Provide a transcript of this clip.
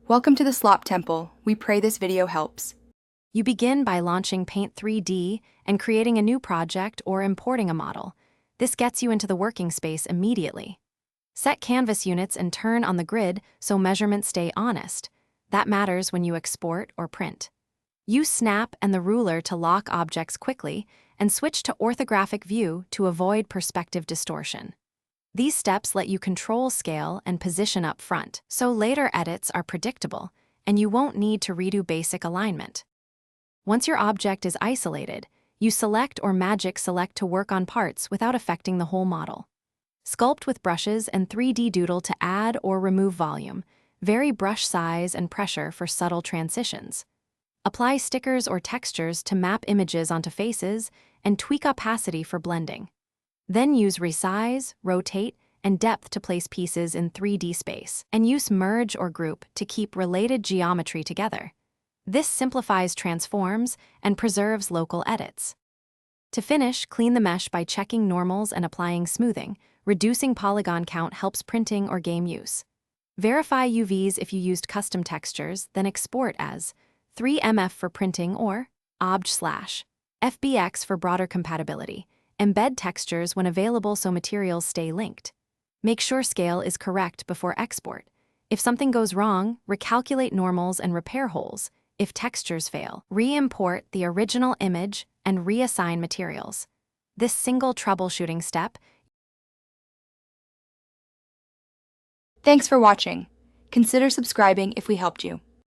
Welcome to the Slop Temple. We pray this video helps. You begin by launching Paint 3D and creating a new project or importing a model. This gets you into the working space immediately. Set canvas units and turn on the grid so measurements stay honest. That matters when you export or print. Use Snap and the ruler to lock objects quickly and switch to orthographic view to avoid perspective distortion. These steps let you control scale and position up front, so later edits are predictable and you won't need to redo basic alignment. Once your object is isolated, you select or magic select to work on parts without affecting the whole model. Sculpt with brushes and 3D doodle to add or remove volume. Vary brush size and pressure for subtle transitions. Apply stickers or textures to map images onto faces and tweak opacity for blending. Then use resize, rotate, and depth to place pieces in 3D space, and use merge or group to keep related geometry together. This simplifies transforms and preserves local edits. To finish, clean the mesh by checking normals and applying smoothing. Reducing polygon count helps printing or game use. Verify UVs if you used custom textures, then export as 3MF for printing or obj/FBX for broader compatibility. Embed textures when available so materials stay linked. Make sure scale is correct before export. If something goes wrong, recalculate normals and repair holes. If textures fail, re-import the original image and reassign materials. This single troubleshooting step. Thanks for watching. Consider subscribing if we helped you.